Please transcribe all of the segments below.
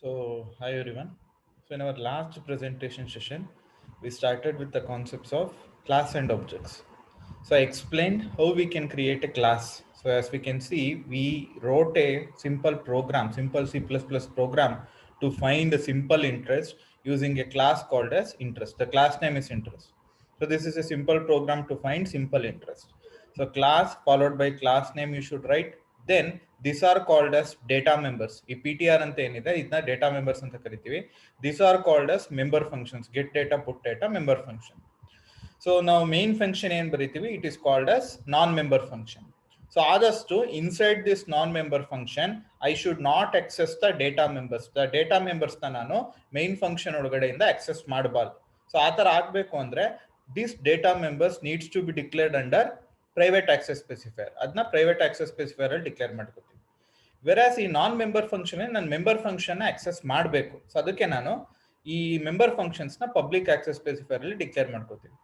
Hi everyone. So in our last presentation session, we started with the concepts of class and objects. So I explained how we can create a class. So as we can see, we wrote a simple program, simple C++ program to find a simple interest using a class called as interest. The class name is interest. So this is a simple program to find simple interest. So class followed by class name you should write. Then these are called as data members. ಈ PTR ಅಂತ ಏನಿದೆ ಇದನ್ನ data members ಅಂತ ಕರಿತೀವಿ. These are called as member functions. Get data, put data, member function. So now main function ಏನು ಬರಿತೀವಿ, it is called as non-member function. So ಆದಷ್ಟು inside this non-member function I should not access the data members. The data members ನಾನು main function ಒಳಗಡೆಯಿಂದ access ಮಾಡಬಾರ್ದು. So ಆ ಥರ ಆಗಬೇಕು ಅಂದರೆ this data members needs to be declared under private access specifier. ಅದನ್ನ private access specifier ಅಲ್ಲಿ declare ಮಾಡ್ಕೊತೀವಿ. ವೆರಾಸ್ ಈ ನಾನ್ ಮೆಂಬರ್ ಫಂಕ್ಷನ್ ನಾನು ಮೆಂಬರ್ ಫಂಕ್ಷನ್ ಆಕ್ಸೆಸ್ ಮಾಡಬೇಕು. ಸೊ ಅದಕ್ಕೆ ನಾನು ಈ ಮೆಂಬರ್ ಫಂಕ್ಷನ್ಸ್ ನ ಪಬ್ಲಿಕ್ ಆಕ್ಸೆಸ್ ಸ್ಪೆಸಿಫೈರ್ ಅಲ್ಲಿ ಡಿಕ್ಲೇರ್ ಮಾಡ್ಕೋತೀನಿ.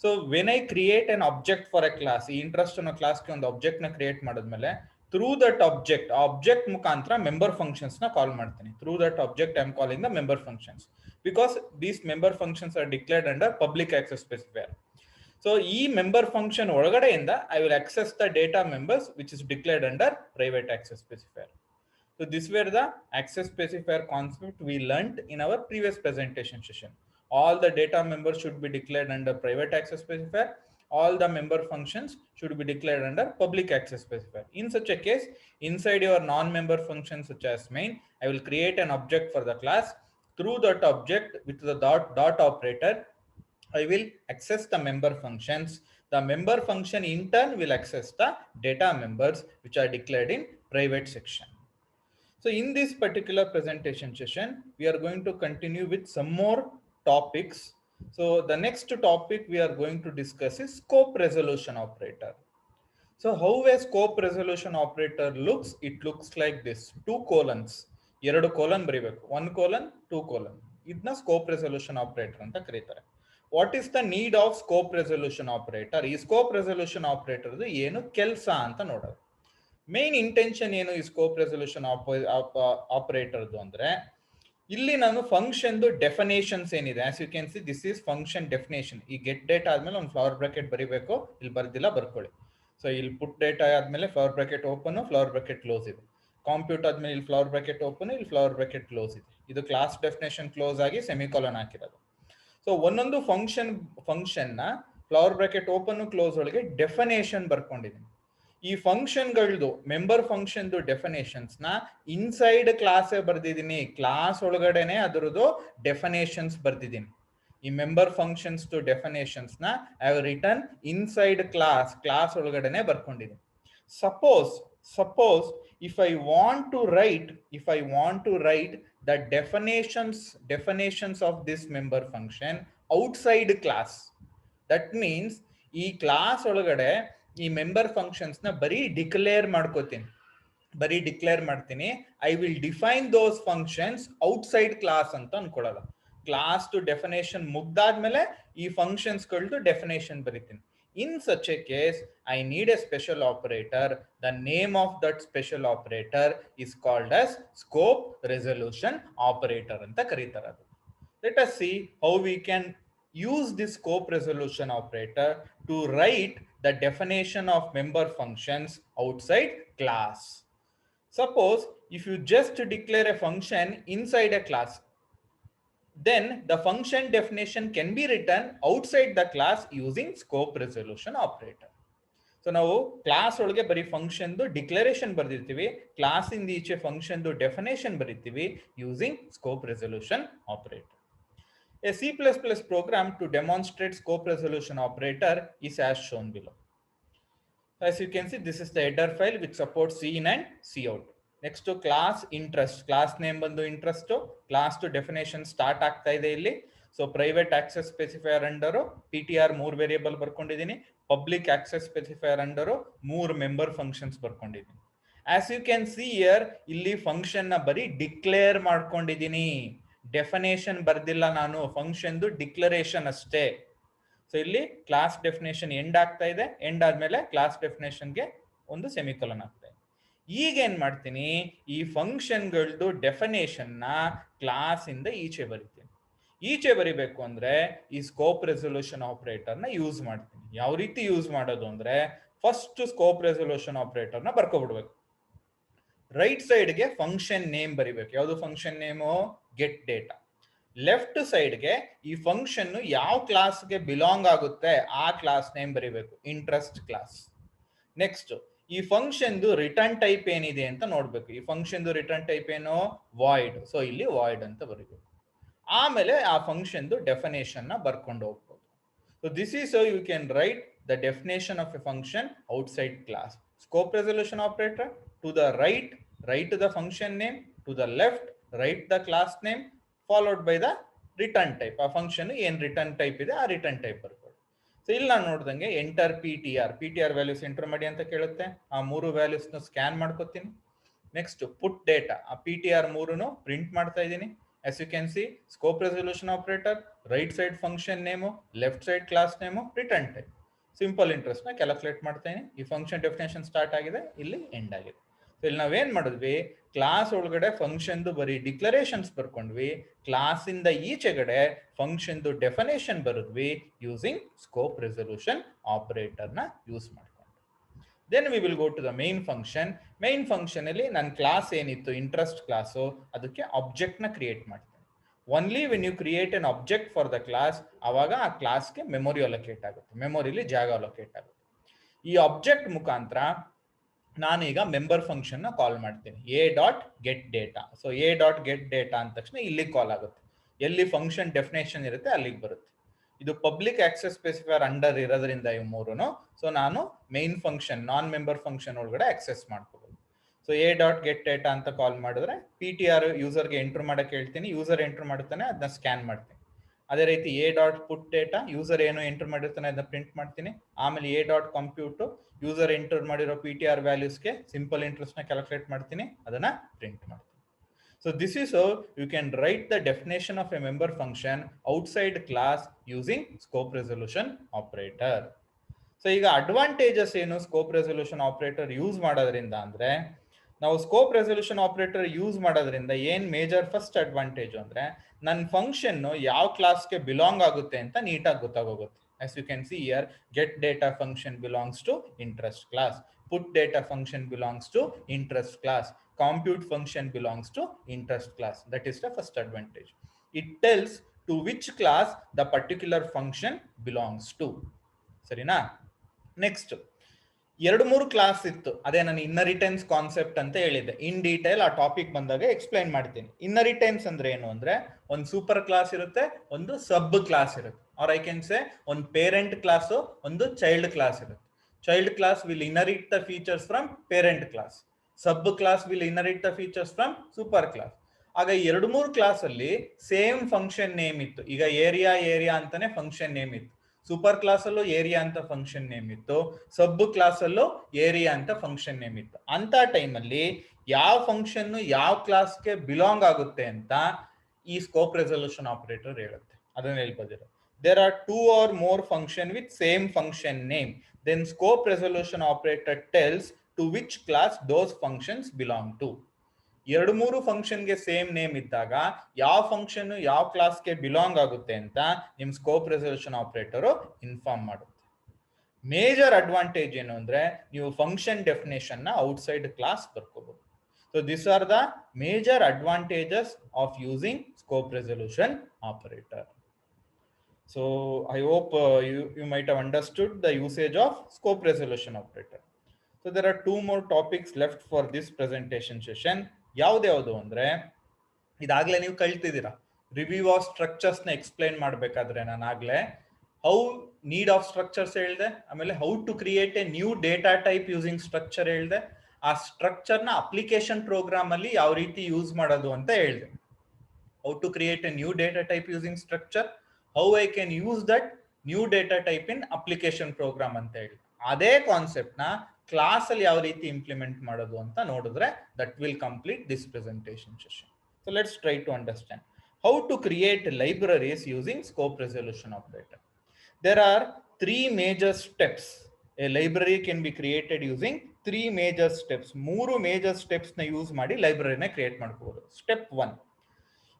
So when I create an object for A class, ಈ ಇಂಟ್ರೆಸ್ಟ್ ಅನ್ನೋ ಕ್ಲಾಸ್ಗೆ ಒಂದು ಆಬ್ಜೆಕ್ಟ್ ನ ಕ್ರಿಯೇಟ್ ಮಾಡಿದ್ಮೇಲೆ ಥ್ರೂ ದಟ್ ಆಬ್ಜೆಕ್ಟ್, ಆ ಆಬ್ಜೆಕ್ಟ್ ಮುಖಾಂತರ ಮೆಂಬರ್ ಫಂಕ್ಷನ್ಸ್ ನ ಕಾಲ್ ಮಾಡ್ತೀನಿ. Through that object I am calling the member functions because these member functions are declared under public access specifier. So ಈ member function ಒಳಗಡೆಯಿಂದ I will access the data members which is declared under private access specifier. So this were the access specifier concept we learnt in our previous presentation session. All the data members should be declared under private access specifier. All the member functions should be declared under public access specifier. In such a case, inside your non-member function such as main, I will create an object for the class. Through that object with the dot operator, I will access the member functions. The member function in turn will access the data members which are declared in private section. So in this particular presentation session, we are going to continue with some more topics. So the next topic we are going to discuss is scope resolution operator. So how a scope resolution operator looks, it looks like this. Two colons. ಎರಡು colon ಬರಿಬೇಕು. One colon, two colon. ಇದನ್ನ scope resolution operator ಅಂತ ಕರೀತಾರೆ. What is the need of scope resolution operator? ಈ scope resolution operator ಏನು ಕೆಲಸ ಅಂತ ನೋಡೋದು. ಮೇನ್ ಇಂಟೆನ್ಷನ್ ಏನು ಈ ಸ್ಕೋಪ್ ರೆಸೊಲ್ಯೂಷನ್ ಆಪರೇಟರ್ದು ಅಂದ್ರೆ, ಇಲ್ಲಿ ನಾನು ಫಂಕ್ಷನ್ ಡೆಫಿನೇಷನ್ಸ್ ಏನಿದೆ, as you can see this is function definition. ಈ ಗೆಟ್ ಡೇಟಾ ಆದ್ಮೇಲೆ ಒಂದು ಫ್ಲವರ್ ಬ್ರಾಕೆಟ್ ಬರಿಬೇಕು, ಇಲ್ಲಿ ಬರ್ದಿಲ್ಲ ಬರ್ಕೊಳ್ಳಿ. ಸೊ ಇಲ್ಲಿ ಪುಟ್ ಡೇಟಾ ಆದ್ಮೇಲೆ flower bracket open, flower bracket close ಇದೆ. ಕಾಂಪ್ಯೂಟ್ ಆದ್ಮೇಲೆ ಇಲ್ಲಿ ಫ್ಲವರ್ ಬ್ರಾಕೆಟ್ ಓಪನ್, ಇಲ್ಲಿ ಫ್ಲವರ್ ಬ್ರಾಕೆಟ್ ಕ್ಲೋಸ್ ಇದೆ. ಇದು ಕ್ಲಾಸ್ ಡೆಫಿನೇಷನ್ ಕ್ಲೋಸ್ ಆಗಿ ಸೆಮಿಕಾಲನ್ ಹಾಕಿರೋದು. ಸೊ ಒಂದೊಂದು ಫಂಕ್ಷನ್ ನ ಫ್ಲವರ್ ಬ್ರಾಕೆಟ್ ಓಪನ್ ಕ್ಲೋಸ್ ಒಳಗೆ ಡೆಫಿನೇಷನ್ ಬರ್ಕೊಂಡಿದ್ದೀನಿ. ಈ ಫಂಕ್ಷನ್ಗಳದು ಮೆಂಬರ್ ಫಂಕ್ಷನ್ ಡೆಫಿನೇಷನ್ಸ್ ನ ಇನ್ಸೈಡ್ ಕ್ಲಾಸ್ ಬರ್ದಿದ್ದೀನಿ. ಕ್ಲಾಸ್ ಒಳಗಡೆನೆ ಅದರದ್ದು ಡೆಫಿನೇಷನ್ಸ್ ಬರ್ದಿದ್ದೀನಿ. ಈ ಮೆಂಬರ್ ಫಂಕ್ಷನ್ಸ್ ಡೆಫಿನೇಷನ್ಸ್ ನ I have return inside class ಒಳಗಡೆನೆ ಬರ್ಕೊಂಡಿದ್ದೀನಿ. Suppose if I want to write the definitions of this member function outside class, that means ಈ class ಒಳಗಡೆ ಈ member functions ನ ಬರೀ ಡಿಕ್ಲೇರ್ ಮಾಡ್ತೀನಿ. I will define those functions outside class ಅಂತ ಅನ್ಕೊಳ್ಳಲ್ಲ. Class definition ಮುಗ್ದಾದ್ಮೇಲೆ ಈ functions ಗಳದ್ದು definition ಬರೀತೀನಿ. In such a case, I need a special operator. The name of that special operator is called as scope resolution operator anta karitare. Let us see how we can use this scope resolution operator to write the definition of member functions outside class. Suppose if you just declare a function inside a class, then the function definition can be written outside the class using scope resolution operator. So ನಾವು class ಒಳಗೆ ಬರೀ function declaration ಬರ್ದಿರ್ತೀವಿ, class ಇಂದ ಈಚೆ function definition ಬರೀತೀವಿ using scope resolution operator. A C++ program to demonstrate scope resolution operator is as shown below. As you can see, this is the header file which supports cin and cout. Next to class interest, class name ಬಂದು interest, class to definition start ಆಗ್ತಾ ಇದೆ ಇಲ್ಲಿ. So private access specifier under PTR 3 variable ಬರ್ಕೊಂಡಿದ್ದೀನಿ. Public access specifier under 3 member functions ಬರ್ಕೊಂಡಿದ್ದೀನಿ. As you can see here, ಇಲ್ಲಿ function ನ ಬರೀ declare ಮಾಡ್ಕೊಂಡಿದ್ದೀನಿ, ಡೆಫಿನೇಷನ್ ಬರ್ದಿಲ್ಲ ನಾನು, ಫಂಕ್ಷನ್ ಡಿಕ್ಲರೇಷನ್ ಅಷ್ಟೇ. ಸೊ ಇಲ್ಲಿ ಕ್ಲಾಸ್ ಡೆಫಿನೇಷನ್ ಎಂಡ್ ಆಗ್ತಾ ಇದೆ, ಎಂಡ್ ಆದ್ಮೇಲೆ ಕ್ಲಾಸ್ ಡೆಫಿನೇಷನ್ಗೆ ಒಂದು ಸೆಮಿಕೊಲನ್ ಆಗ್ತಾ ಇದೆ. ಈಗ ಏನ್ ಮಾಡ್ತೀನಿ, ಈ ಫಂಕ್ಷನ್ಗಳದ್ದು ಡೆಫಿನೇಷನ್ನ ಕ್ಲಾಸ್ ಇಂದ ಈಚೆ ಬರಿತೀನಿ. ಈಚೆ ಬರಿಬೇಕು ಅಂದ್ರೆ ಈ ಸ್ಕೋಪ್ ರೆಸೊಲ್ಯೂಷನ್ ಆಪರೇಟರ್ನ ಯೂಸ್ ಮಾಡ್ತೀನಿ. ಯಾವ ರೀತಿ ಯೂಸ್ ಮಾಡೋದು ಅಂದ್ರೆ, ಫಸ್ಟ್ ಸ್ಕೋಪ್ ರೆಸೊಲ್ಯೂಷನ್ ಆಪರೇಟರ್ನ ಬರ್ಕೊಬಿಡ್ಬೇಕು. ರೈಟ್ ಸೈಡ್ಗೆ ಫಂಕ್ಷನ್ ನೇಮ್ ಬರಿಬೇಕು. ಯಾವುದು function name? Get data. Left ಸೈಡ್ಗೆ ಈ ಫಂಕ್ಷನ್ ಯಾವ ಕ್ಲಾಸ್ಗೆ ಬಿಲಾಂಗ್ ಆಗುತ್ತೆ ಆ ಕ್ಲಾಸ್ ನೇಮ್ ಬರಿಬೇಕು, ಇಂಟ್ರೆಸ್ಟ್ ಕ್ಲಾಸ್. ನೆಕ್ಸ್ಟ್ ಈ ಫಂಕ್ಷನ್ ರಿಟರ್ನ್ ಟೈಪ್ ಏನಿದೆ ಅಂತ ನೋಡ್ಬೇಕು. ಈ ಫಂಕ್ಷನ್ ರಿಟರ್ನ್ ಟೈಪ್ ಏನು? ವಾಯ್ಡ್. ಸೊ ಇಲ್ಲಿ ವಾಯ್ಡ್ ಅಂತ ಬರೀಬೇಕು. ಆಮೇಲೆ ಆ ಫಂಕ್ಷನ್ ಡೆಫಿನೇಷನ್ ನ ಬರ್ಕೊಂಡು ಹೋಗ್ಬೋದು. So this is how you can write the definition of A function outside class. Scope resolution operator, to the right, write the function name, to the left, write the class name, followed by the return type. ಆ function ಏನ್ return type ಇದೆ ಆ return type ಬರ್ಕೊಳ್ಳಿ. So ಇಲ್ಲಿ ನಾನು ನೋಡ್ದಂಗೆ enter P T R values enter ಮಾಡಿ ಅಂತ ಕೇಳುತ್ತೆ. ಆ 3 ವ್ಯಾಲ್ಯೂಸ್ನ ಸ್ಕ್ಯಾನ್ ಮಾಡ್ಕೋತೀನಿ. ನೆಕ್ಸ್ಟ್ ಪುಟ್ ಡೇಟಾ, ಆ ಪಿ ಟಿ ಆರ್ 3 ಪ್ರಿಂಟ್ ಮಾಡ್ತಾ ಇದ್ದೀನಿ. as you can see, scope resolution operator, right side function name, left side class name, return type. Simple interest ನ ಕ್ಯಾಲ್ಕುಲೇಟ್ ಮಾಡ್ತಾ ಇದೀನಿ. ಈ ಫಂಕ್ಷನ್ ಡೆಫಿನೇಷನ್ ಸ್ಟಾರ್ಟ್ ಆಗಿದೆ, ಇಲ್ಲಿ ಎಂಡ್ ಆಗಿದೆ. ಸೊ ಇಲ್ಲಿ ನಾವೇನ್ ಮಾಡಿದ್ವಿ, ಕ್ಲಾಸ್ ಒಳಗಡೆ ಫಂಕ್ಷನ್ ಬರೀ ಡಿಕ್ಲರೇಷನ್ಸ್ ಬರ್ಕೊಂಡ್ವಿ, ಕ್ಲಾಸ್ ಇಂದ ಈಚೆಗಡೆ ಫಂಕ್ಷನ್ ಡೆಫಿನೇಷನ್ ಬರೆದ್ವಿ ಯೂಸಿಂಗ್ ಸ್ಕೋಪ್ ರೆಸೊಲ್ಯೂಷನ್ ಆಪರೇಟರ್ ನ ಯೂಸ್ ಮಾಡ್ಕೊಂಡು. Then we will go to the main function. Main function ಅಲ್ಲಿ ನನ್ನ ಕ್ಲಾಸ್ ಏನಿತ್ತು ಇಂಟ್ರೆಸ್ಟ್ ಕ್ಲಾಸು, ಅದಕ್ಕೆ ಆಬ್ಜೆಕ್ಟ್ ನ ಕ್ರಿಯೇಟ್ ಮಾಡ್ತೀನಿ. Only when you create an object for the class, ಅವಾಗ ಆ ಕ್ಲಾಸ್ಗೆ ಮೆಮೊರಿ ಅಲೋಕೇಟ್ ಆಗುತ್ತೆ, ಮೆಮೊರಿಲಿ ಜಾಗ ಅಲೋಕೇಟ್ ಆಗುತ್ತೆ. ಈ ಆಬ್ಜೆಕ್ಟ್ ಮುಖಾಂತರ ನಾನೀಗ ಮೆಂಬರ್ ಫಂಕ್ಷನ್ ನ ಕಾಲ್ ಮಾಡ್ತೀನಿ, A dot get data. So A dot get data ಅಂದ ತಕ್ಷಣ ಇಲ್ಲಿಗೆ ಕಾಲ್ ಆಗುತ್ತೆ, ಎಲ್ಲಿ ಫಂಕ್ಷನ್ ಡೆಫಿನೇಷನ್ ಇರುತ್ತೆ ಅಲ್ಲಿಗೆ ಬರುತ್ತೆ. ಇದು ಪಬ್ಲಿಕ್ ಆಕ್ಸೆಸ್ ಸ್ಪೆಸಿಫೈಯರ್ ಅಂಡರ್ ಇರೋದ್ರಿಂದ ಇವು 3. ಸೊ ನಾನು main function non member function ಒಳಗಡೆ ಆಕ್ಸೆಸ್ ಮಾಡ್ಕೋಬಹುದು. So A dot get data ಅಂತ ಕಾಲ್ ಮಾಡಿದ್ರೆ ಪಿ ಟಿ ಆರ್ ಯೂಸರ್ಗೆ ಎಂಟರ್ ಮಾಡಕ್ಕೆ ಹೇಳ್ತೀನಿ, ಯೂಸರ್ ಎಂಟರ್ ಮಾಡ್ತಾನೆ, ಅದನ್ನ ಸ್ಕ್ಯಾನ್ ಮಾಡ್ತೀನಿ. ಅದೇ ರೀತಿ A dot put data, user ಏನು ಎಂಟರ್ ಮಾಡಿರ್ತಾನೆ ಅದನ್ನ ಪ್ರಿಂಟ್ ಮಾಡ್ತೀನಿ. ಆಮೇಲೆ A dot compute, user enter ಮಾಡಿರೋ ಪಿ ಟಿ ಆರ್ ವ್ಯಾಲ್ಯೂಸ್ಗೆ ಸಿಂಪಲ್ ಇಂಟ್ರೆಸ್ಟ್ ನ ಕ್ಯಾಲ್ಕುಲೇಟ್ ಮಾಡ್ತೀನಿ, ಅದನ್ನ ಪ್ರಿಂಟ್ ಮಾಡ್ತೀನಿ. So this is how you can write the definition of a member function outside class using scope resolution operator. So ಈಗ advantages ಏನು scope resolution operator use ಮಾಡೋದ್ರಿಂದ ಅಂದ್ರೆ, ನಾವು ಸ್ಕೋಪ್ ರೆಸೊಲ್ಯೂಷನ್ ಆಪರೇಟರ್ ಯೂಸ್ ಮಾಡೋದ್ರಿಂದ ಏನ್ ಮೇಜರ್ ಫಸ್ಟ್ ಅಡ್ವಾಂಟೇಜ್ ಅಂದ್ರೆ, ನನ್ನ function ಯಾವ ಕ್ಲಾಸ್ಗೆ ಬಿಲಾಂಗ್ ಆಗುತ್ತೆ ಅಂತ ನೀಟಾಗಿ ಗೊತ್ತಾಗೋಗುತ್ತೆ. as you can see here, get data function belongs to interest class, put data function belongs to interest class, compute function belongs to interest class. That is the first advantage. It tells to which class the particular function belongs to. ಸರಿನಾ? Next 2-3 class ಇತ್ತು, ಅದೇ ನಾನು ಇನ್ನರಿಟೆನ್ಸ್ concept ಅಂತ ಹೇಳಿದ್ದೆ. In detail ಆ topic ಬಂದಾಗ explain ಮಾಡ್ತೀನಿ. ಇನ್ನರಿಟೆನ್ಸ್ ಅಂದ್ರೆ ಏನು ಅಂದ್ರೆ, ಒಂದು ಸೂಪರ್ ಕ್ಲಾಸ್ ಇರುತ್ತೆ, ಒಂದು ಸಬ್ ಕ್ಲಾಸ್ ಇರುತ್ತೆ. ಆರ್ ಐ ಕ್ಯಾನ್ ಸೇ ಒಂದು ಪೇರೆಂಟ್ ಕ್ಲಾಸ್, ಒಂದು ಚೈಲ್ಡ್ ಕ್ಲಾಸ್ ಇರುತ್ತೆ. Child class will inherit the features from parent class, sub class will inherit the features from super class. ಆಗ 2-3 ಕ್ಲಾಸ್ ಅಲ್ಲಿ same function name ಇತ್ತು. ಈಗ area ಅಂತಾನೆ function name ಇತ್ತು. Super class ಅಲ್ಲೂ area ಅಂತ ಫಂಕ್ಷನ್ ನೇಮ್ ಇತ್ತು, ಸಬ್ ಕ್ಲಾಸ್ ಅಲ್ಲೂ ಏರಿಯಾ ಅಂತ ಫಂಕ್ಷನ್ ನೇಮ್ ಇತ್ತು. ಅಂತ ಟೈಮಲ್ಲಿ ಯಾವ ಫಂಕ್ಷನ್ ಯಾವ ಕ್ಲಾಸ್ಗೆ ಬಿಲಾಂಗ್ ಆಗುತ್ತೆ ಅಂತ ಈ ಸ್ಕೋಪ್ ರೆಸೊಲ್ಯೂಷನ್ ಆಪರೇಟರ್ ಹೇಳುತ್ತೆ. ಅದನ್ನ ಹೇಳ್ಬೋದಿರ. There are 2 or more function with same function name, then scope resolution operator tells to which class those functions belong to. 2-3 ಫಂಕ್ಷನ್ಗೆ ಸೇಮ್ ನೇಮ್ ಇದ್ದಾಗ ಯಾವ ಫಂಕ್ಷನ್ ಯಾವ ಕ್ಲಾಸ್ಗೆ ಬಿಲಾಂಗ್ ಆಗುತ್ತೆ ಅಂತ ನಿಮ್ ಸ್ಕೋಪ್ ರೆಸೊಲ್ಯೂಷನ್ ಆಪರೇಟರ್ ಇನ್ಫಾರ್ಮ್ ಮಾಡುತ್ತೆ. ಮೇಜರ್ ಅಡ್ವಾಂಟೇಜ್ ಏನು ಅಂದ್ರೆ, ನೀವು ಫಂಕ್ಷನ್ ಡೆಫಿನೇಷನ್ ನ ಔಟ್ಸೈಡ್ ಕ್ಲಾಸ್ ಬರ್ಕೋಬಹುದು. So this are the major advantages of using scope resolution operator. So I hope you might have understood the usage of scope resolution operator. So there are 2 more topics left for this presentation session. ಯಾವ್ದು ಅಂದ್ರೆ, ಇದಾಗ್ಲೇ ನೀವು ಕಲ್ತಿದ್ದೀರಾ, review of structures ನ explain ಮಾಡ್ಬೇಕಾದ್ರೆ ನಾನು ಆಗ್ಲೇ how need of structures ಹೇಳಿದೆ, ಆಮೇಲೆ how to create a new data type using structure ಹೇಳಿದೆ, ಆ ಸ್ಟ್ರಕ್ಚರ್ ನ ಅಪ್ಲಿಕೇಶನ್ ಪ್ರೋಗ್ರಾಮ್ ಅಲ್ಲಿ ಯಾವ ರೀತಿ ಯೂಸ್ ಮಾಡೋದು ಅಂತ ಹೇಳಿದೆ. How to create a new data type using structure, how I can use that new data type in application program ಅಂತ ಹೇಳಿ. ಅದೇ ಕಾನ್ಸೆಪ್ಟ್ ನ ಕ್ಲಾಸ್ ಅಲ್ಲಿ ಯಾವ ರೀತಿ ಇಂಪ್ಲಿಮೆಂಟ್ ಮಾಡೋದು ಅಂತ ನೋಡಿದ್ರೆ that will complete this presentation session. So let's try to understand how to create libraries using scope resolution operator. There are 3 major steps. A library can be created using 3 major steps, 3 major steps ನ use ಮಾಡಿ ಲೈಬ್ರರಿನ create ಮಾಡ್ಕೋಬಹುದು. Step 1,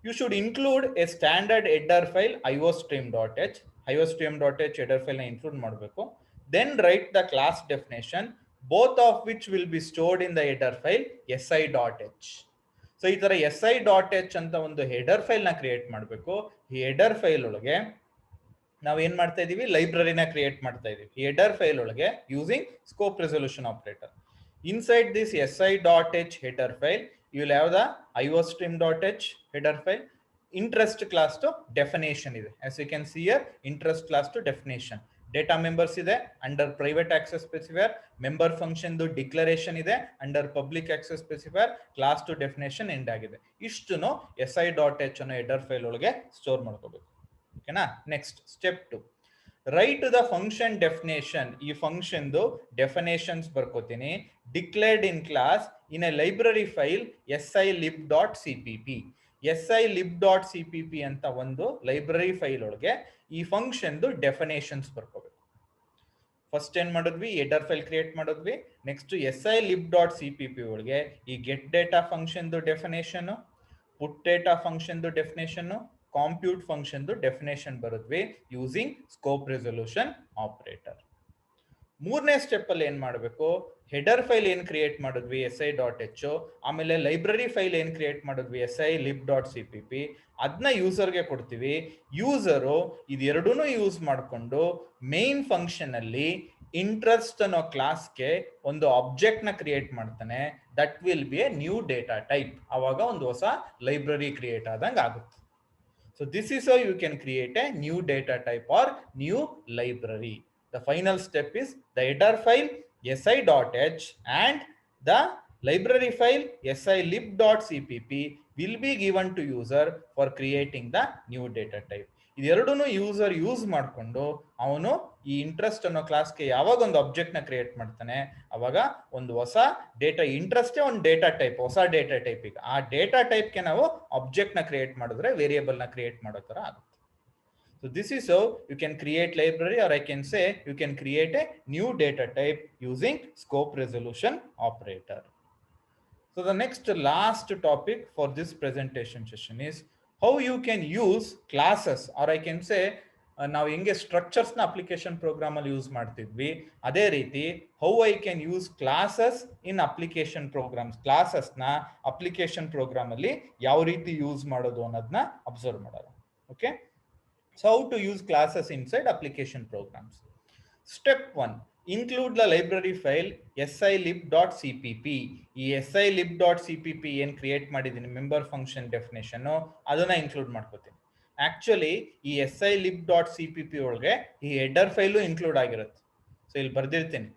you should include a standard header file iostream.h. iostream.h header file na include ಮಾಡಬೇಕು. Then write the class definition, both of which will be stored in the header file si.h. So ಈ ತರ si.h ಅಂತ ಒಂದು header file ನ create ಮಾಡಬೇಕು. ಈ header file ಒಳಗೆ ನಾವು ಏನ್ ಮಾಡ್ತಾ ಇದೀವಿ, ಲೈಬ್ರರಿನ ಕ್ರಿಯೇಟ್ ಮಾಡ್ತಾ ಇದೀವಿ. ಈ ಹೆಡರ್ ಫೈಲ್ ಒಳಗೆ using scope resolution operator. Inside this si.h header file, you will have the iostream.h header file. Interest class to definition ಇದೆ. As you can see here, interest class to definition. Data members ಇದೆ, under private access specifier. Member function ದು declaration ಇದೆ, under public access specifier. Class to definition end ಆಗಿದೆ. ಇಷ್ಟುನು si.h ಅನ್ನೋ header file ಒಳಗೆ store ಮಾಡ್ಕೋಬೇಕು. ಓಕೆನಾ? Next step 2, write the function definition. ಈ function ದು ಡೆಫಿನೇಷನ್ಸ್ ಬರ್ಕೋತೀನಿ. Declared in class in a library file silib.cpp. silib.cpp ಅಂತ ಒಂದು ಲೈಬ್ರರಿ ಫೈಲ್ ಒಳಗೆ ಈ ಫಂಕ್ಷನ್ ದು ಡೆಫಿನೇಷನ್ಸ್ ಬರ್ಕೋಬೇಕು. ಫಸ್ಟ್ ಏನ್ ಮಾಡಿದ್ವಿ, ಹೆಡರ್ ಫೈಲ್ ಕ್ರಿಯೇಟ್ ಮಾಡಿದ್ವಿ. ನೆಕ್ಸ್ಟ್ silib.cpp ಒಳಗೆ ಈ ಗೆಟ್ ಡೇಟಾ ಫಂಕ್ಷನ್ ದು ಡೆಫಿನೇಷನ್, ಪುಟ್ ಡೇಟಾ ಫಂಕ್ಷನ್ ದು ಡೆಫಿನೇಷನ್, ಕಾಂಪ್ಯೂಟ್ ಫಂಕ್ಷನ್ ದು ಡೆಫಿನೇಷನ್ ಬರುದ್ವಿ ಯೂಸಿಂಗ್ ಸ್ಕೋಪ್ ರೆಸಲ್ಯೂಷನ್ ಆಪರೇಟರ್. ಮೂರನೇ ಸ್ಟೆಪ್ ಅಲ್ಲಿ ಏನ್ ಮಾಡಬೇಕು, ಹೆಡರ್ ಫೈಲ್ ಏನ್ ಕ್ರಿಯೇಟ್ ಮಾಡಿದ್ವಿ si.h, ಆಮೇಲೆ ಲೈಬ್ರರಿ ಫೈಲ್ ಏನ್ ಕ್ರಿಯೇಟ್ ಮಾಡಿದ್ವಿ silib.cpp, ಅದನ್ನ ಯೂಸರ್ಗೆ ಕೊಡ್ತೀವಿ. ಯೂಸರು ಇದೆರಡೂನು ಯೂಸ್ ಮಾಡಿಕೊಂಡು ಮೇನ್ ಫಂಕ್ಷನ್ ಅಲ್ಲಿ ಇಂಟ್ರೆಸ್ಟ್ ಅನ್ನೋ ಕ್ಲಾಸ್ಗೆ ಒಂದು ಆಬ್ಜೆಕ್ಟ್ ನ ಕ್ರಿಯೇಟ್ ಮಾಡ್ತಾನೆ. That will be A new data type. ಅವಾಗ ಒಂದು ಹೊಸ ಲೈಬ್ರರಿ ಕ್ರಿಯೇಟ್ ಆದಂಗೆ ಆಗುತ್ತೆ. So this is how you can create a new data type or new library. The final step is the header file si.h and the library file silib.cpp will be given to user for creating the new data type. ಇದೆರಡೂನು user use ಮಾಡಿಕೊಂಡು ಅವನು ಈ interest ಅನ್ನೋ ಕ್ಲಾಸ್ಗೆ ಯಾವಾಗ ಒಂದು object ನ create ಮಾಡ್ತಾನೆ, ಅವಾಗ ಒಂದು ಹೊಸ ಡೇಟಾ, ಇಂಟ್ರೆಸ್ಟೇ ಒಂದು ಡೇಟಾ ಟೈಪ್, ಹೊಸ ಡೇಟಾ ಟೈಪ್. ಈಗ ಆ ಡೇಟಾ ಟೈಪ್ಗೆ ನಾವು ಆಬ್ಜೆಕ್ಟ್ ನ ಕ್ರಿಯೇಟ್ ಮಾಡಿದ್ರೆ ವೇರಿಯೇಬಲ್ ನ ಕ್ರಿಯೇಟ್ ಮಾಡೋ ತರ ಆಗುತ್ತೆ. So this is how you can create library, or I can say you can create a new data type using scope resolution operator. So the next last topic for this presentation session is how you can use classes, or I can say ನಾವು ಹೆಂಗೆ structures ನ application program ಅಲ್ಲಿ use ಮಾಡ್ತಿದ್ವಿ, ಅದೇ ರೀತಿ how I can use classes in application programs. Classes ನ application program ಅಲ್ಲಿ ಯಾವ ರೀತಿ ಯೂಸ್ ಮಾಡೋದು ಅನ್ನೋದನ್ನ ಅಬ್ಸರ್ವ್ ಮಾಡೋದು. Okay, so how to use classes inside application programs. Step 1, include the library file silib.cpp. ಈ silib.cpp ಏನ್ ಕ್ರಿಯೇಟ್ ಮಾಡಿದೀನಿ ಮೆಂಬರ್ ಫಂಕ್ಷನ್ ಡೆಫಿನೇಷನ್, ಅದನ್ನ ಇನ್ಕ್ಲೂಡ್ ಮಾಡ್ಕೋತೀನಿ. ಆಕ್ಚುಲಿ ಈ silib.cpp ಒಳಗೆ ಈ ಹೆಡರ್ ಫೈಲು ಇನ್ಕ್ಲೂಡ್ ಆಗಿರುತ್ತೆ. ಸೊ ಇಲ್ಲಿ ಬರ್ದಿರ್ತೀನಿ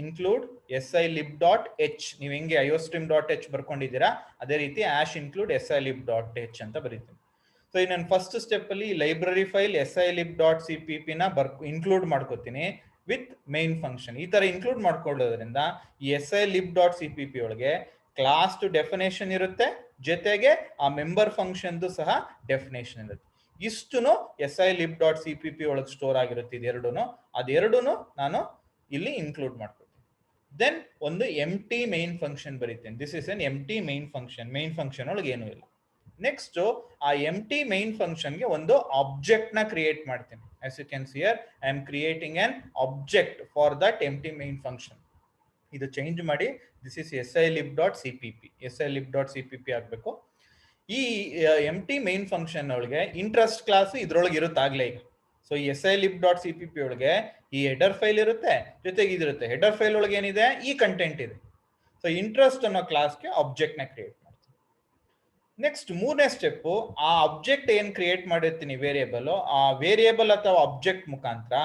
#include silib.h. ನೀವು ಹೆಂಗೆ iostream.h ಬರ್ಕೊಂಡಿದ್ದೀರಾ ಅದೇ ರೀತಿ #include silib.h ಅಂತ ಬರೀತೀನಿ. ಸೊ ಈ ನಾನು ಫಸ್ಟ್ ಸ್ಟೆಪ್ ಅಲ್ಲಿ ಲೈಬ್ರರಿ ಫೈಲ್ silib.cpp ನ ಇನ್ಕ್ಲೂಡ್ ಮಾಡ್ಕೋತೀನಿ ವಿತ್ ಮೇನ್ ಫಂಕ್ಷನ್. ಈ ತರ ಇನ್ಕ್ಲೂಡ್ ಮಾಡ್ಕೊಳ್ಳೋದ್ರಿಂದ ಈ silib.cpp ಒಳಗೆ ಕ್ಲಾಸ್ ಟು ಡೆಫಿನೇಷನ್ ಇರುತ್ತೆ, ಜೊತೆಗೆ ಆ ಮೆಂಬರ್ ಫಂಕ್ಷನ್ ಸಹ ಡೆಫಿನೇಷನ್ ಇರುತ್ತೆ. ಇಷ್ಟುನು silib.cpp ಒಳಗೆ ಸ್ಟೋರ್ ಆಗಿರುತ್ತೆ. ಅದೆರಡುನು ನಾನು ಇಲ್ಲಿ ಇನ್ಕ್ಲೂಡ್ ಮಾಡ್ಕೊತೀನಿ. ದೆನ್ ಒಂದು ಎಂಟಿ ಮೇನ್ ಫಂಕ್ಷನ್ ಬರೀತೇನೆ. This is an empty main function. Main function ಒಳಗೆ ಏನೂ ಇಲ್ಲ. ನೆಕ್ಸ್ಟ್ ಆ ಎಂಟಿ ಮೇನ್ ಫಂಕ್ಷನ್ಗೆ ಒಂದು ಆಬ್ಜೆಕ್ಟ್ ನ ಕ್ರಿಯೇಟ್ ಮಾಡ್ತೀನಿ. as you can see here, I am creating an object for that empty main function. ಇದು ಚೇಂಜ್ ಮಾಡಿ this is silib.cpp. silib.cpp ಆಗಬೇಕು. ಈ ಎಂಟಿ ಮೇನ್ ಫಂಕ್ಷನ್ ಒಳಗೆ ಇಂಟ್ರೆಸ್ಟ್ ಕ್ಲಾಸ್ ಇದ್ರೊಳಗೆ ಇರುತ್ತಾಗ್ಲೇ ಈಗ. ಸೊ ಈ silib.cpp ಒಳಗೆ ಈ ಹೆಡರ್ ಫೈಲ್ ಇರುತ್ತೆ, ಜೊತೆಗೆ ಇದಿರುತ್ತೆ. ಹೆಡರ್ ಫೈಲ್ ಒಳಗೆ ಏನಿದೆ, ಈ ಕಂಟೆಂಟ್ ಇದೆ. ಸೊ ಇಂಟ್ರೆಸ್ಟ್ ಅನ್ನೋ ಕ್ಲಾಸ್ಗೆ ಆಬ್ಜೆಕ್ಟ್ ನ ಕ್ರಿಯೇಟ್ ಮಾಡ್ತೀನಿ. ನೆಕ್ಸ್ಟ್ ಮೂರನೇ ಸ್ಟೆಪ್, ಆ ಆಬ್ಜೆಕ್ಟ್ ಏನ್ ಕ್ರಿಯೇಟ್ ಮಾಡಿರ್ತೀನಿ ವೇರಿಯೇಬಲ್, ಆ ವೇರಿಯೇಬಲ್ ಅಥವಾ ಆಬ್ಜೆಕ್ಟ್ ಮುಖಾಂತರ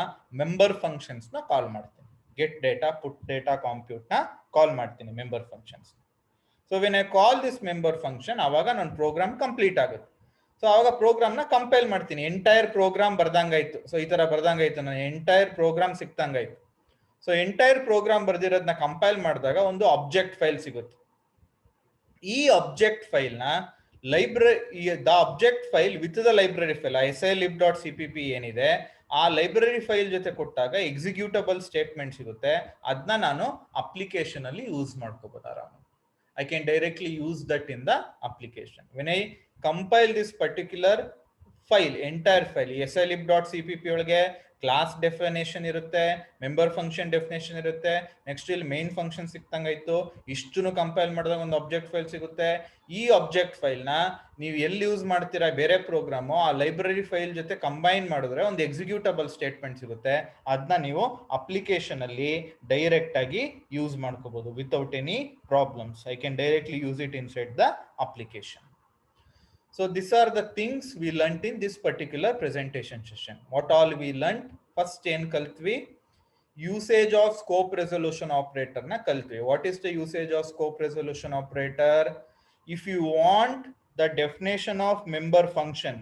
ಮೆಂಬರ್ ಫಂಕ್ಷನ್ಸ್ ನ ಕಾಲ್ ಮಾಡ್ತೀನಿ. Get data, put data, compute ನ ಕಾಲ್ ಮಾಡ್ತೀನಿ member functions. So when I call this member function, ಅವಾಗ ನನ್ನ ಪ್ರೋಗ್ರಾಮ್ ಕಂಪ್ಲೀಟ್ ಆಗುತ್ತೆ. ಸೊ ಅವಾಗ ಪ್ರೋಗ್ರಾಮ್ ನ ಕಂಪೈಲ್ ಮಾಡ್ತೀನಿ. ಎಂಟೈರ್ ಪ್ರೋಗ್ರಾಮ್ ಬರ್ದಂಗಾಯ್ತು. ಸೊ ಈ ತರ ಬರ್ದಂಗಾಯ್ತು, ನನ್ನ ಎಂಟೈರ್ ಪ್ರೋಗ್ರಾಮ್ ಸಿಕ್ತಂಗಾಯ್ತು. ಸೊ ಎಂಟೈರ್ ಪ್ರೋಗ್ರಾಮ್ ಬರ್ದಿರೋದನ್ನ ಕಂಪೈಲ್ ಮಾಡಿದಾಗ ಒಂದು ಆಬ್ಜೆಕ್ಟ್ ಫೈಲ್ ಸಿಗುತ್ತೆ. ಈ ಆಬ್ಜೆಕ್ಟ್ ಫೈಲ್ ನ library, the object file with the library file silib.cpp ಏನಿದೆ ಆ ಲೈಬ್ರರಿ ಫೈಲ್ ಜೊತೆ ಕೊಟ್ಟಾಗ ಎಕ್ಸಿಕ್ಯೂಟಬಲ್ ಸ್ಟೇಟ್ಮೆಂಟ್ ಸಿಗುತ್ತೆ, ಅದನ್ನ ನಾನು ಅಪ್ಲಿಕೇಶನ್ ಅಲ್ಲಿ ಯೂಸ್ ಮಾಡ್ಕೋಬಹುದು ಆರಾಮ. I can directly use that in the application. When I compile this particular file, entire file, silib.cpp ಒಳಗೆ ಕ್ಲಾಸ್ ಡೆಫಿನೇಷನ್ ಇರುತ್ತೆ, ಮೆಂಬರ್ ಫಂಕ್ಷನ್ ಡೆಫಿನೇಷನ್ ಇರುತ್ತೆ, ನೆಕ್ಸ್ಟ್ ಇಲ್ಲಿ ಮೇನ್ ಫಂಕ್ಷನ್ ಸಿಕ್ತಂಗಾಯ್ತು, ಇಷ್ಟನ್ನು ಕಂಪೈಲ್ ಮಾಡಿದಾಗ ಒಂದು ಆಬ್ಜೆಕ್ಟ್ ಫೈಲ್ ಸಿಗುತ್ತೆ. ಈ ಆಬ್ಜೆಕ್ಟ್ ಫೈಲ್ನ ನೀವು ಎಲ್ಲಿ ಯೂಸ್ ಮಾಡ್ತೀರಾ ಬೇರೆ ಪ್ರೋಗ್ರಾಮು, ಆ ಲೈಬ್ರರಿ ಫೈಲ್ ಜೊತೆ ಕಂಬೈನ್ ಮಾಡಿದ್ರೆ ಒಂದು ಎಕ್ಸಿಕ್ಯೂಟಬಲ್ ಸ್ಟೇಟ್ಮೆಂಟ್ ಸಿಗುತ್ತೆ, ಅದನ್ನ ನೀವು ಅಪ್ಲಿಕೇಶನ್ ಅಲ್ಲಿ ಡೈರೆಕ್ಟ್ ಆಗಿ ಯೂಸ್ ಮಾಡ್ಕೋಬಹುದು without any problems. I can directly use it inside the application. So these are the things we learnt in this particular presentation session. What all we learnt? First ಏನು ಕಲ್ತ್ವಿ? Usage of scope resolution operator na ಕಲ್ತ್ವಿ. What is the usage of scope resolution operator? If you want the definition of member function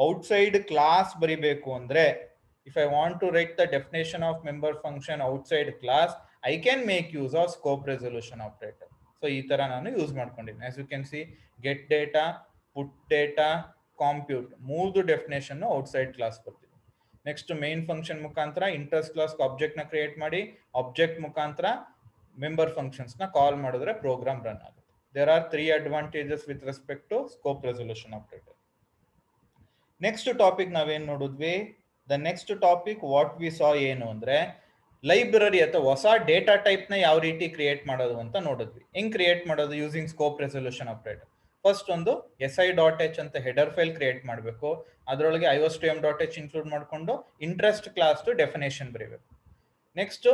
outside class ಬರಿಬೇಕು ಅಂದ್ರೆ, if I want to write the definition of member function outside class, I can make use of scope resolution operator. So ಈ ತರ ನಾನು use ಮಾಡ್ಕೊಂಡಿದ್ದೀನಿ. As you can see, get data, put data, compute, ಮೂರ್ದು definition outside class ಬರ್ತೀವಿ. Next main function ಮುಖಾಂತರ interest class object ನ create ಮಾಡಿ, object ಮುಖಾಂತರ ಮೆಂಬರ್ ಫಂಕ್ಷನ್ಸ್ ನ ಕಾಲ್ ಮಾಡಿದ್ರೆ ಪ್ರೋಗ್ರಾಮ್ ರನ್ ಆಗುತ್ತೆ. There are 3 advantages with respect to scope resolution operator. Next topic ನಾವೇನ್ ನೋಡಿದ್ವಿ? The next topic what we saw ಏನು ಅಂದ್ರೆ, ಲೈಬ್ರರಿ ಅಥವಾ ಹೊಸ ಡೇಟಾ ಟೈಪ್ ನ ಯಾವ ರೀತಿ ಕ್ರಿಯೇಟ್ ಮಾಡೋದು ಅಂತ ನೋಡಿದ್ವಿ. ಹೆಂಗ್ ಕ್ರಿಯೇಟ್ ಮಾಡೋದು using scope resolution operator? First ಒಂದು si.h ಅಂತ ಹೆಡರ್ ಫೈಲ್ ಕ್ರಿಯೇಟ್ ಮಾಡಬೇಕು. ಅದರೊಳಗೆ iostm.h ಇನ್ಕ್ಲೂಡ್ ಮಾಡಿಕೊಂಡು ಇಂಟ್ರೆಸ್ಟ್ ಕ್ಲಾಸ್ ಡೆಫಿನೇಷನ್ ಬರೀಬೇಕು. ನೆಕ್ಸ್ಟ್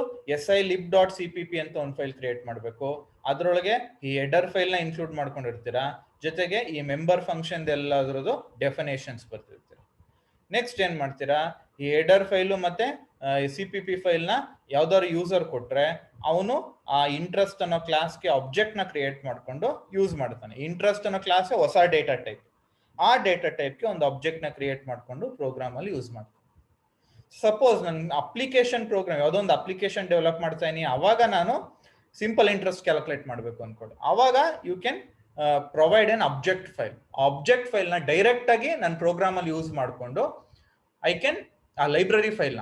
silib.cpp ಅಂತ ಒಂದು ಫೈಲ್ ಕ್ರಿಯೇಟ್ ಮಾಡಬೇಕು. ಅದರೊಳಗೆ ಈ ಹೆಡರ್ ಫೈಲ್ ನ ಇನ್ಕ್ಲೂಡ್ ಮಾಡ್ಕೊಂಡಿರ್ತೀರಾ, ಜೊತೆಗೆ ಈ ಮೆಂಬರ್ ಫಂಕ್ಷನ್ ಎಲ್ಲದ್ರದ್ದು ಡೆಫಿನೇಷನ್ಸ್ ಬರ್ತಿರ್ತೀರಾ. ನೆಕ್ಸ್ಟ್ ಏನ್ ಮಾಡ್ತೀರಾ, ಈ ಹೆಡರ್ ಫೈಲು ಮತ್ತೆ CPP ಫೈಲ್ ನ ಯಾವ್ದಾದ್ರು ಯೂಸರ್ ಕೊಟ್ರೆ ಅವನು ಆ ಇಂಟ್ರೆಸ್ಟ್ ಅನ್ನೋ ಕ್ಲಾಸ್ಗೆ ಆಬ್ಜೆಕ್ಟ್ ನ ಕ್ರಿಯೇಟ್ ಮಾಡ್ಕೊಂಡು ಯೂಸ್ ಮಾಡ್ತಾನೆ. ಇಂಟ್ರೆಸ್ಟ್ ಅನ್ನೋ ಕ್ಲಾಸ್ ಹೊಸ ಡೇಟಾ ಟೈಪ್, ಆ ಡೇಟಾ ಟೈಪ್ಗೆ ಒಂದು ಆಬ್ಜೆಕ್ಟ್ ನ ಕ್ರಿಯೇಟ್ ಮಾಡ್ಕೊಂಡು ಪ್ರೋಗ್ರಾಮ್ ಅಲ್ಲಿ ಯೂಸ್ ಮಾಡ್ತಾನೆ. ಸಪೋಸ್ ನನ್ನ ಅಪ್ಲಿಕೇಶನ್ ಪ್ರೋಗ್ರಾಮ್ ಯಾವುದೋ ಒಂದು ಅಪ್ಲಿಕೇಶನ್ ಡೆವಲಪ್ ಮಾಡ್ತಾ ಇದೀನಿ, ಅವಾಗ ನಾನು ಸಿಂಪಲ್ ಇಂಟ್ರೆಸ್ಟ್ ಕ್ಯಾಲ್ಕುಲೇಟ್ ಮಾಡಬೇಕು ಅನ್ಕೊಂಡು, ಅವಾಗ you can provide an object file. Object file ನ ಡೈರೆಕ್ಟ್ ಆಗಿ ನನ್ನ ಪ್ರೋಗ್ರಾಮ್ ಅಲ್ಲಿ ಯೂಸ್ ಮಾಡಿಕೊಂಡು ಐ ಕ್ಯಾನ್ ಆ ಲೈಬ್ರರಿ ಫೈಲ್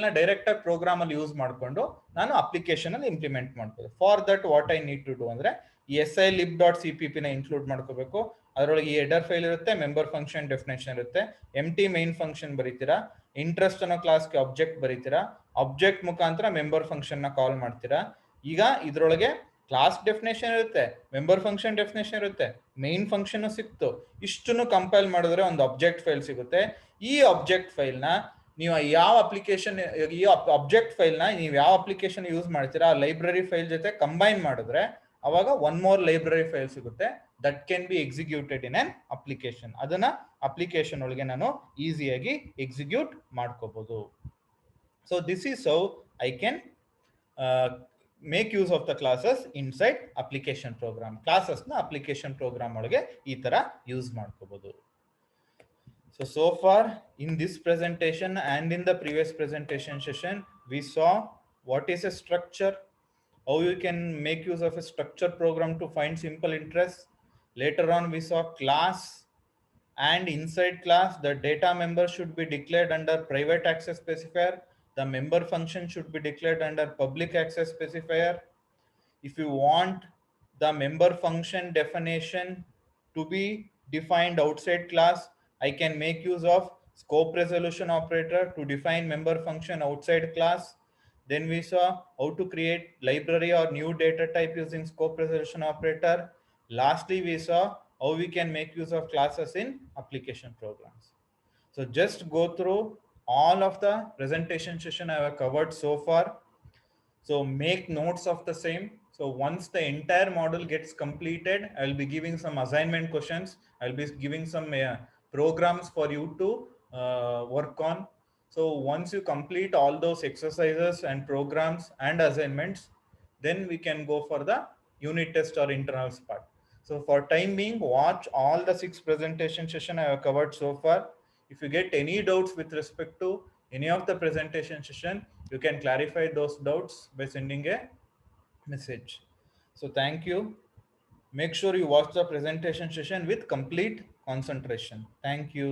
ನ ಡೈರೆಕ್ಟ್ ಆಗಿ ಪ್ರೋಗ್ರಾಮ್ ಅಲ್ಲಿ ಯೂಸ್ ಮಾಡಿಕೊಂಡು ನಾನು ಅಪ್ಲಿಕೇಶನ್ ಅಲ್ಲಿ ಇಂಪ್ಲಿಮೆಂಟ್ ಮಾಡ್ಬೋದು. For that what I need to do ಅಂದ್ರೆ, ಈ silib.cpp ನ ಇನ್ಕ್ಲೂಡ್ ಮಾಡ್ಕೋಬೇಕು. ಅದರೊಳಗೆ ಈ ಹೆಡರ್ ಫೈಲ್ ಇರುತ್ತೆ, ಮೆಂಬರ್ ಫಂಕ್ಷನ್ ಡೆಫಿನೇಷನ್ ಇರುತ್ತೆ, ಎಂಟಿ ಮೈನ್ ಫಂಕ್ಷನ್ ಬರೀತೀರಾ, ಇಂಟ್ರೆಸ್ಟ್ ಅನ್ನೋ ಕ್ಲಾಸ್ಗೆ ಆಬ್ಜೆಕ್ಟ್ ಬರೀತೀರಾ, ಆಬ್ಜೆಕ್ಟ್ ಮುಖಾಂತರ ಮೆಂಬರ್ ಫಂಕ್ಷನ್ ನ ಕಾಲ್ ಮಾಡ್ತೀರಾ. ಈಗ ಇದ್ರೊಳಗೆ ಕ್ಲಾಸ್ ಡೆಫಿನೇಷನ್ ಇರುತ್ತೆ, ಮೆಂಬರ್ ಫಂಕ್ಷನ್ ಡೆಫಿನೇಷನ್ ಇರುತ್ತೆ, ಮೇನ್ ಫಂಕ್ಷನ್ ಸಿಕ್ತು, ಇಷ್ಟನ್ನು ಕಂಪೈಲ್ ಮಾಡಿದ್ರೆ ಒಂದು ಆಬ್ಜೆಕ್ಟ್ ಫೈಲ್ ಸಿಗುತ್ತೆ. ಈ ಆಬ್ಜೆಕ್ಟ್ ಫೈಲ್ ನ ನೀವು ಯಾವ ಅಪ್ಲಿಕೇಶನ್, ಈ ಆಬ್ಜೆಕ್ಟ್ ಫೈಲ್ ನ ನೀವು ಯಾವ ಅಪ್ಲಿಕೇಶನ್ ಯೂಸ್ ಮಾಡ್ತೀರಾ ಆ ಲೈಬ್ರರಿ ಫೈಲ್ ಜೊತೆ ಕಂಬೈನ್ ಮಾಡಿದ್ರೆ ಅವಾಗ ಒನ್ ಮೋರ್ ಲೈಬ್ರರಿ ಫೈಲ್ ಸಿಗುತ್ತೆ, that can be executed in an application. ಅದನ್ನ ಅಪ್ಲಿಕೇಶನ್ ಒಳಗೆ ನಾನು ಈಸಿಯಾಗಿ ಎಕ್ಸಿಕ್ಯೂಟ್ ಮಾಡ್ಕೋಬಹುದು. So this is how I can make use of the classes inside application program. Classes ನ ಅಪ್ಲಿಕೇಶನ್ ಪ್ರೋಗ್ರಾಮ್ ಒಳಗೆ ಈ ತರ ಯೂಸ್ ಮಾಡ್ಕೋಬಹುದು. So far in this presentation and in the previous presentation session, we saw what is a structure, how you can make use of a structure program to find simple interest. Later on we saw class, and inside class the data member should be declared under private access specifier. The member function should be declared under public access specifier. If you want the member function definition to be defined outside class, I can make use of scope resolution operator to define member function outside class. Then we saw how to create library or new data type using scope resolution operator. Lastly, we saw how we can make use of classes in application programs. So just go through all of the presentation session I have covered so far. So make notes of the same. So once the entire model gets completed, I will be giving some assignment questions. I will be giving some programs for you to work on. So once you complete all those exercises and programs and assignments, then we can go for the unit test or internals part. So for time being, watch all the 6 presentation session I have covered so far. If you get any doubts with respect to any of the presentation session, you can clarify those doubts by sending a message. So thank you. Make sure you watch the presentation session with complete concentration. Thank you.